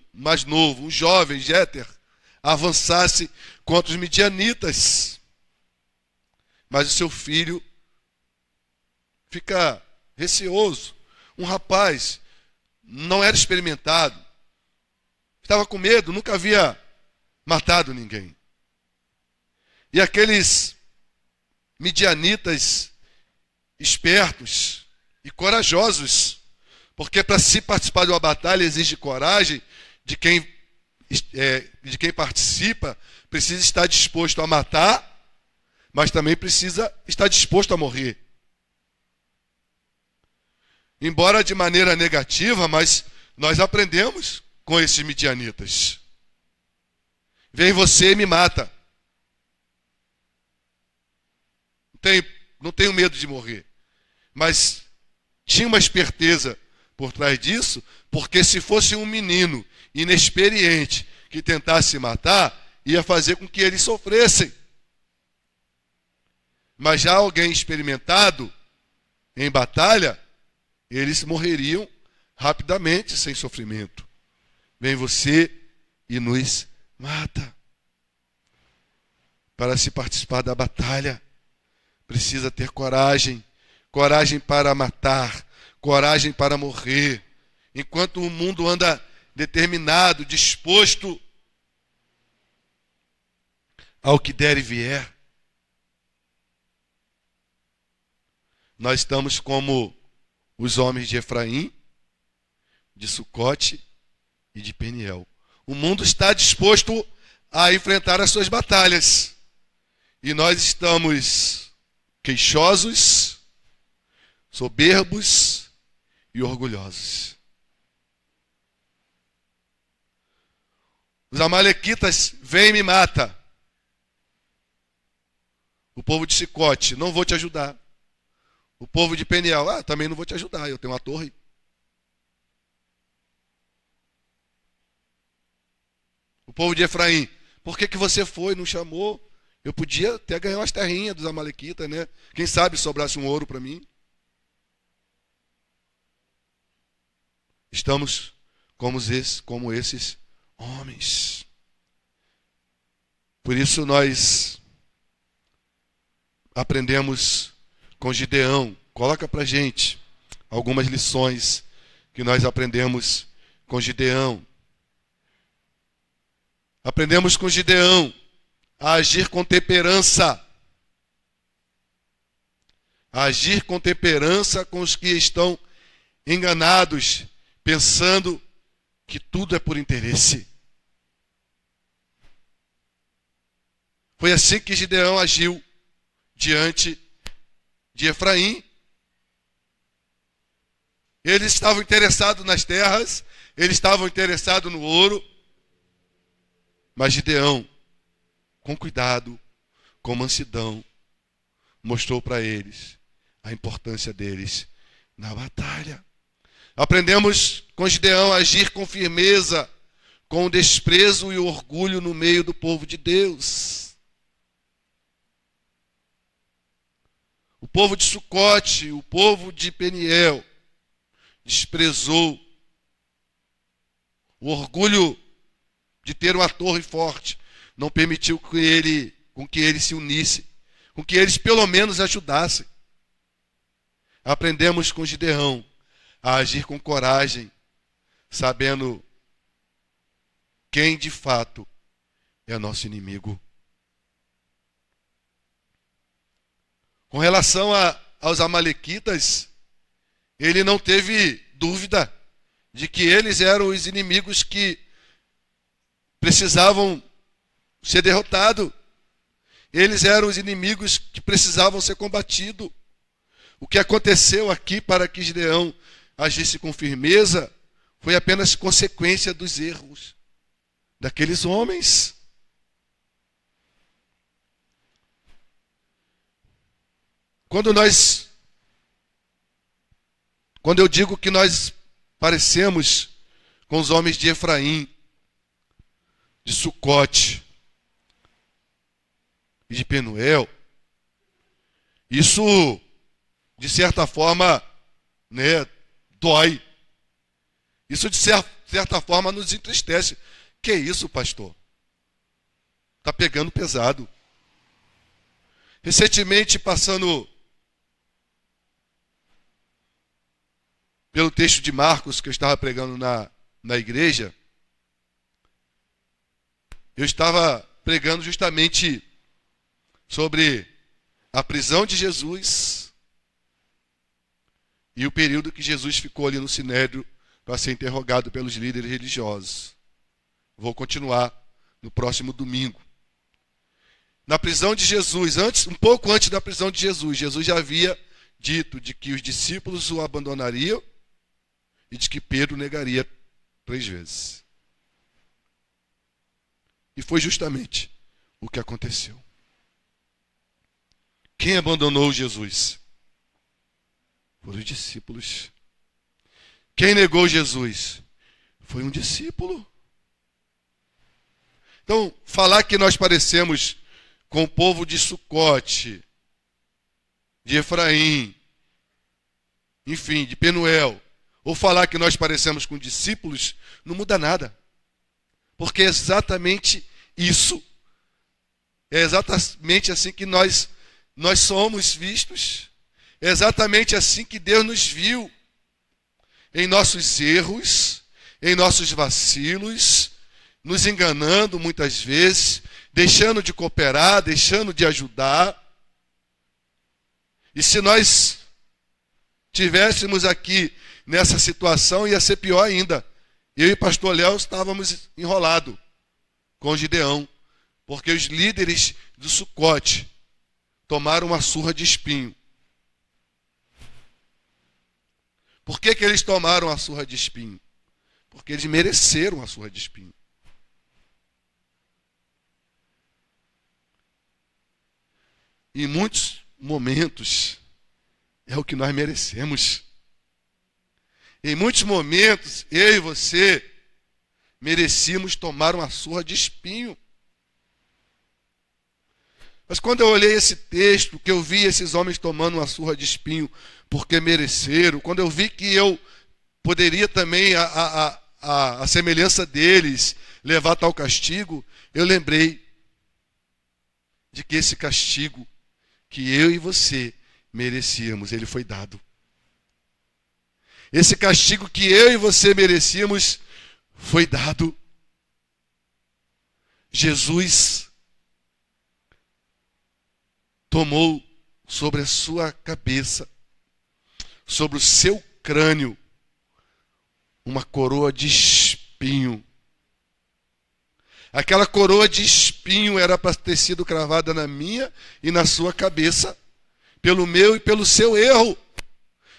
um jovem, Jéter, avançasse contra os midianitas. Mas o seu filho fica receoso. Um rapaz, não era experimentado, estava com medo, nunca havia matado ninguém. E aqueles midianitas espertos e corajosos, porque para se participar de uma batalha exige coragem de quem participa, precisa estar disposto a matar, mas também precisa estar disposto a morrer. embora de maneira negativa, mas nós aprendemos com esses midianitas. Vem você e me mata. Não tenho medo de morrer. Mas tinha uma esperteza por trás disso, porque se fosse um menino inexperiente que tentasse matar, ia fazer com que eles sofressem. Mas já alguém experimentado em batalha, eles morreriam rapidamente, sem sofrimento. Vem você e nos mata. Para se participar da batalha, precisa ter coragem. Coragem para matar, coragem para morrer. Enquanto o mundo anda determinado, disposto ao que der e vier, nós estamos como os homens de Efraim, de Sucote e de Peniel. O mundo está disposto a enfrentar as suas batalhas. E nós estamos queixosos, soberbos e orgulhosos. Os amalequitas vêm e me mata. O povo de Sucote, não vou te ajudar. O povo de Peniel, também não vou te ajudar, eu tenho uma torre. O povo de Efraim, por que você foi, não chamou? Eu podia até ganhar umas terrinhas dos amalequitas, né? Quem sabe sobrasse um ouro para mim. Estamos como esses homens. Por isso nós aprendemos com Gideão. Coloca para a gente algumas lições que nós aprendemos com Gideão. Aprendemos com Gideão a agir com temperança. A agir com temperança com os que estão enganados, pensando que tudo é por interesse. Foi assim que Gideão agiu diante de Efraim. Eles estavam interessados nas terras, eles estavam interessados no ouro, mas Gideão, com cuidado, com mansidão, mostrou para eles a importância deles na batalha. Aprendemos com Gideão a agir com firmeza, com o desprezo e o orgulho no meio do povo de Deus. O povo de Sucote, o povo de Peniel, desprezou o orgulho de ter uma torre forte, não permitiu com que ele se unisse, com que eles pelo menos ajudassem. Aprendemos com Gideão a agir com coragem, sabendo quem de fato é nosso inimigo. Com relação aos amalequitas, ele não teve dúvida de que eles eram os inimigos que precisavam ser derrotados. Eles eram os inimigos que precisavam ser combatidos. O que aconteceu aqui para que Gideão agisse com firmeza foi apenas consequência dos erros daqueles homens. Quando eu digo que nós parecemos com os homens de Efraim, de Sucote e de Penuel, isso, de certa forma, dói. Isso, de certa forma, nos entristece. Que isso, pastor? Está pegando pesado. Recentemente, passando pelo texto de Marcos, que eu estava pregando na igreja, eu estava pregando justamente sobre a prisão de Jesus e o período que Jesus ficou ali no Sinédrio para ser interrogado pelos líderes religiosos. Vou continuar no próximo domingo. Na prisão de Jesus, um pouco antes da prisão de Jesus, Jesus já havia dito de que os discípulos o abandonariam e de que Pedro negaria 3 vezes. E foi justamente o que aconteceu. Quem abandonou Jesus? Foram os discípulos. Quem negou Jesus? Foi um discípulo. Então, falar que nós parecemos com o povo de Sucote, de Efraim, enfim, de Penuel, ou falar que nós parecemos com discípulos, não muda nada. Porque é exatamente isso. É exatamente assim que nós somos vistos. É exatamente assim que Deus nos viu. Em nossos erros, em nossos vacilos, nos enganando muitas vezes, deixando de cooperar, deixando de ajudar. E se nós tivéssemos aqui nessa situação, ia ser pior ainda. Eu e o pastor Léo estávamos enrolados com Gideão, porque os líderes do Sucote tomaram uma surra de espinho. Por que eles tomaram a surra de espinho? Porque eles mereceram a surra de espinho. Em muitos momentos, é o que nós merecemos. Em muitos momentos, eu e você merecíamos tomar uma surra de espinho. Mas quando eu olhei esse texto, que eu vi esses homens tomando uma surra de espinho porque mereceram, quando eu vi que eu poderia também, a semelhança deles, levar tal castigo, eu lembrei de que esse castigo que eu e você merecíamos, ele foi dado. Esse castigo que eu e você merecíamos foi dado. Jesus tomou sobre a sua cabeça, sobre o seu crânio, uma coroa de espinho. Aquela coroa de espinho era para ter sido cravada na minha e na sua cabeça, pelo meu e pelo seu erro.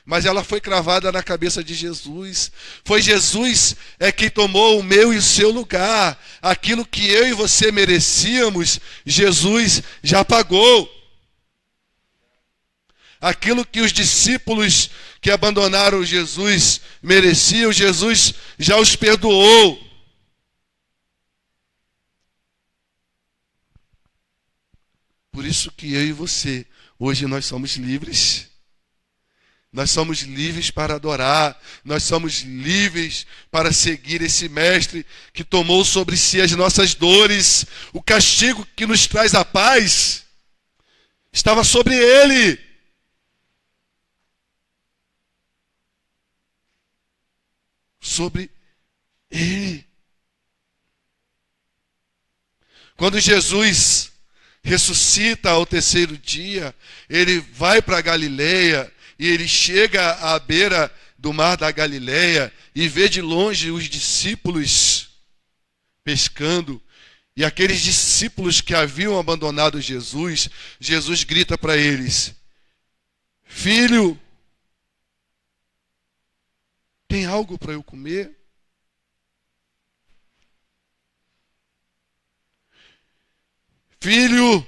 Mas ela foi cravada na cabeça de Jesus. Foi Jesus quem tomou o meu e o seu lugar. Aquilo que eu e você merecíamos, Jesus já pagou. Aquilo que os discípulos que abandonaram Jesus mereciam, Jesus já os perdoou. Por isso que eu e você, hoje nós somos livres. Nós somos livres para adorar, nós somos livres para seguir esse mestre que tomou sobre si as nossas dores. O castigo que nos traz a paz estava sobre ele. Sobre ele. Quando Jesus ressuscita ao 3º dia, ele vai para a Galileia, e ele chega à beira do mar da Galileia e vê de longe os discípulos pescando. E aqueles discípulos que haviam abandonado Jesus, Jesus grita para eles: Filho, tem algo para eu comer? Filho.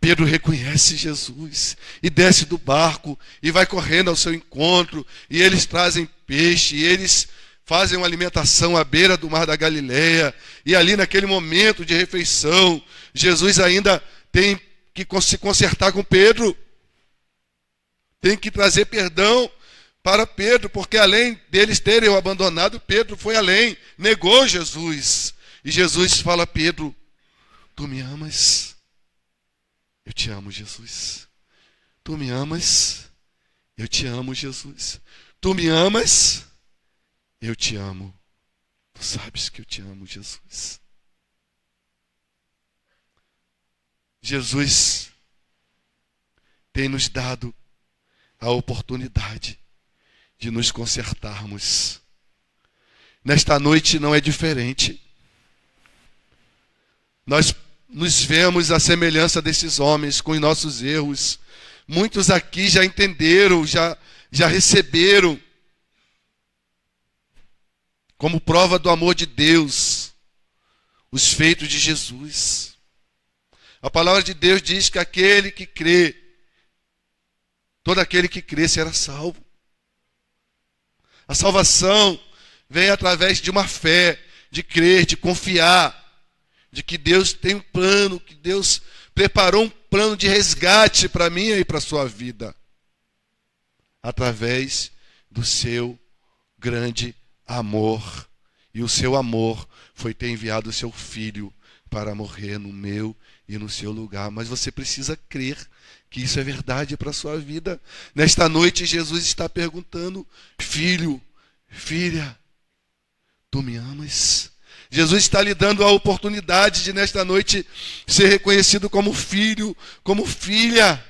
Pedro reconhece Jesus e desce do barco e vai correndo ao seu encontro, e eles trazem peixe, e eles fazem uma alimentação à beira do mar da Galileia, e ali naquele momento de refeição, Jesus ainda tem que se consertar com Pedro, tem que trazer perdão para Pedro, porque além deles terem o abandonado, Pedro foi além, negou Jesus, e Jesus fala: Pedro, tu me amas? Eu te amo, Jesus. Tu me amas? Eu te amo, Jesus. Tu me amas? Eu te amo. Tu sabes que eu te amo, Jesus. Jesus tem nos dado a oportunidade de nos consertarmos. Nesta noite não é diferente. Nós nos vemos à semelhança desses homens, com os nossos erros, Muitos aqui já entenderam, já receberam, como prova do amor de Deus, os feitos de Jesus. A palavra de Deus diz que aquele que crê, todo aquele que crê será salvo. A salvação vem através de uma fé, de crer, de confiar, de que Deus tem um plano, que Deus preparou um plano de resgate para mim e para a sua vida, através do seu grande amor. E o seu amor foi ter enviado o seu Filho para morrer no meu e no seu lugar. Mas você precisa crer que isso é verdade para a sua vida. Nesta noite, Jesus está perguntando: filho, filha, tu me amas? Jesus está lhe dando a oportunidade de, nesta noite, ser reconhecido como filho, como filha.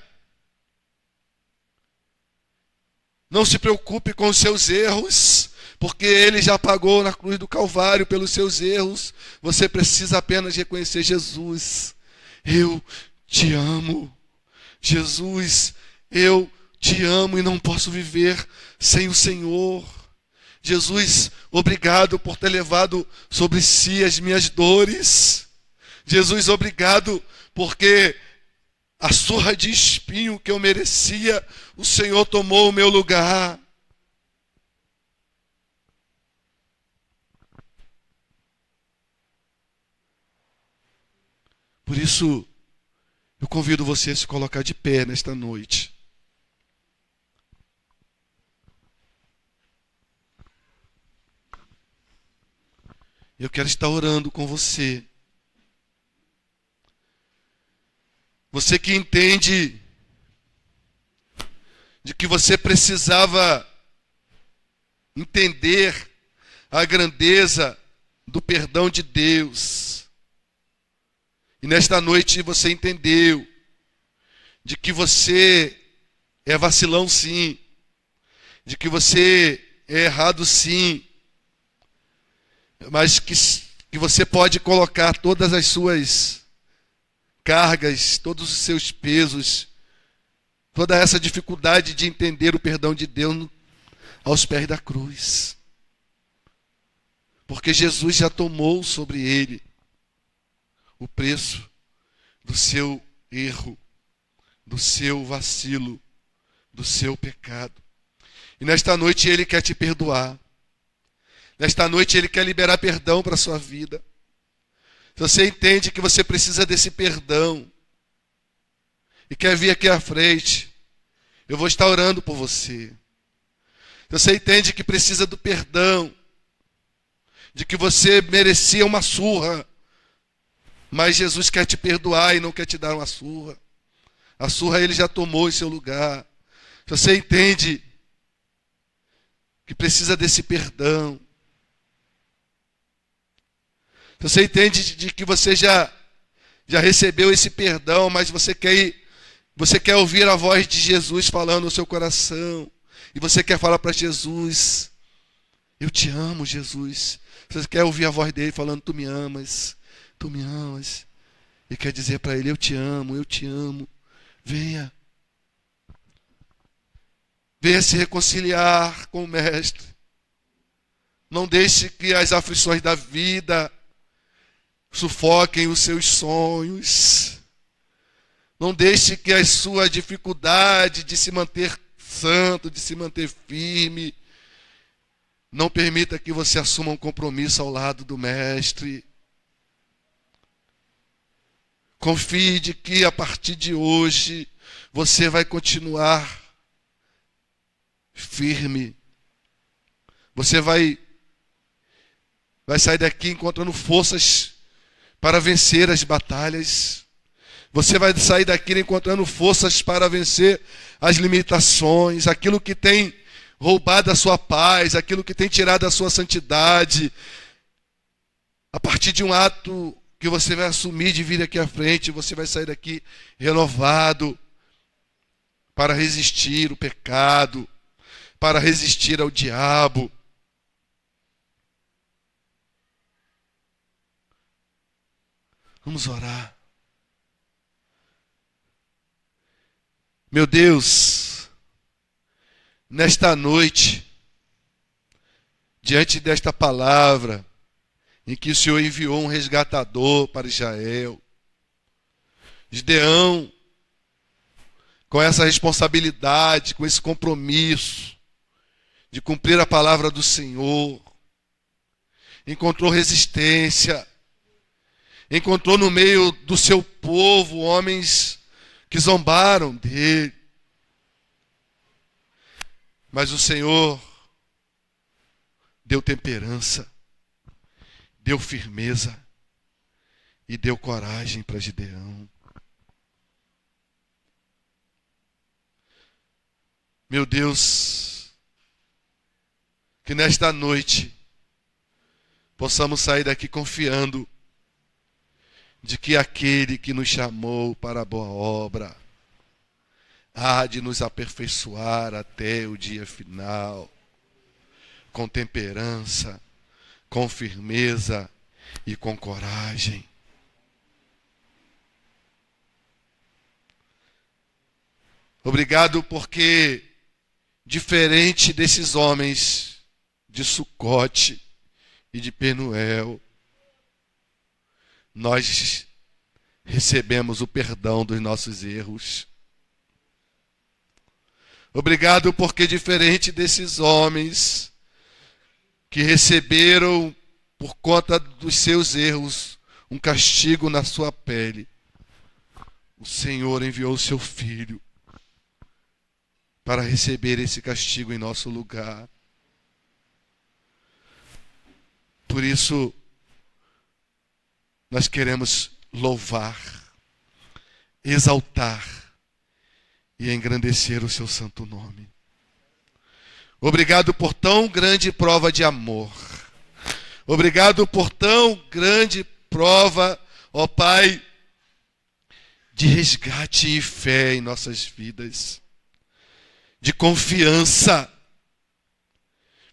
Não se preocupe com os seus erros, porque Ele já pagou na cruz do Calvário pelos seus erros. Você precisa apenas reconhecer: Jesus, eu te amo. Jesus, eu te amo e não posso viver sem o Senhor. Jesus, obrigado por ter levado sobre si as minhas dores. Jesus, obrigado porque a surra de espinho que eu merecia, o Senhor tomou o meu lugar. Por isso, eu convido você a se colocar de pé nesta noite. Eu quero estar orando com você. Você que entende de que você precisava entender a grandeza do perdão de Deus. E nesta noite você entendeu de que você é vacilão sim, de que você é errado sim, mas que você pode colocar todas as suas cargas, todos os seus pesos, toda essa dificuldade de entender o perdão de Deus aos pés da cruz. Porque Jesus já tomou sobre ele o preço do seu erro, do seu vacilo, do seu pecado. E nesta noite Ele quer te perdoar. Nesta noite Ele quer liberar perdão para a sua vida. Se você entende que você precisa desse perdão e quer vir aqui à frente, eu vou estar orando por você. Se você entende que precisa do perdão, de que você merecia uma surra, mas Jesus quer te perdoar e não quer te dar uma surra. A surra Ele já tomou em seu lugar. Se você entende que precisa desse perdão, se você entende de que você já recebeu esse perdão, mas você quer ouvir a voz de Jesus falando no seu coração, e você quer falar para Jesus: eu te amo, Jesus. Você quer ouvir a voz dele falando: tu me amas, tu me amas. E quer dizer para ele: eu te amo, eu te amo. Venha. Venha se reconciliar com o Mestre. Não deixe que as aflições da vida sufoquem os seus sonhos. Não deixe que a sua dificuldade de se manter santo, de se manter firme, não permita que você assuma um compromisso ao lado do Mestre. Confie de que a partir de hoje você vai continuar firme. Você vai sair daqui encontrando forças para vencer as batalhas. Você vai sair daqui encontrando forças para vencer as limitações, aquilo que tem roubado a sua paz, aquilo que tem tirado a sua santidade. A partir de um ato que você vai assumir de vir aqui à frente, você vai sair daqui renovado para resistir o pecado, para resistir ao diabo. Vamos orar. Meu Deus, nesta noite, diante desta palavra, em que o Senhor enviou um resgatador para Israel, Gideão, com essa responsabilidade, com esse compromisso de cumprir a palavra do Senhor, encontrou resistência, encontrou no meio do seu povo homens que zombaram dele. Mas o Senhor deu temperança, deu firmeza e deu coragem para Gideão. Meu Deus, que nesta noite possamos sair daqui confiando de que aquele que nos chamou para a boa obra há de nos aperfeiçoar até o dia final, com temperança, com firmeza e com coragem. Obrigado porque, diferente desses homens de Sucote e de Penuel, nós recebemos o perdão dos nossos erros. Obrigado porque, diferente desses homens que receberam, por conta dos seus erros, um castigo na sua pele, o Senhor enviou o seu Filho para receber esse castigo em nosso lugar. Por isso, nós queremos louvar, exaltar e engrandecer o seu santo nome. Obrigado por tão grande prova de amor. Obrigado por tão grande prova, ó Pai, de resgate e fé em nossas vidas, de confiança,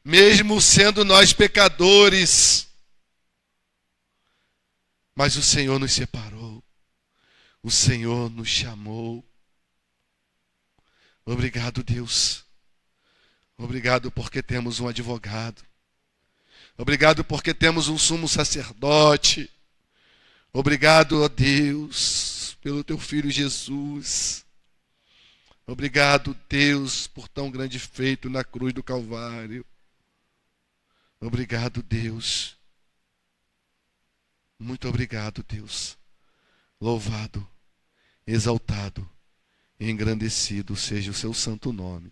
mesmo sendo nós pecadores, mas o Senhor nos separou, o Senhor nos chamou. Obrigado, Deus. Obrigado porque temos um advogado. Obrigado porque temos um sumo sacerdote. Obrigado, ó Deus, pelo teu Filho Jesus. Obrigado, Deus, por tão grande feito na cruz do Calvário. Obrigado, Deus. Muito obrigado, Deus. Louvado, exaltado e engrandecido seja o seu santo nome.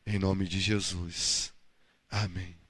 Em nome de Jesus. Amém.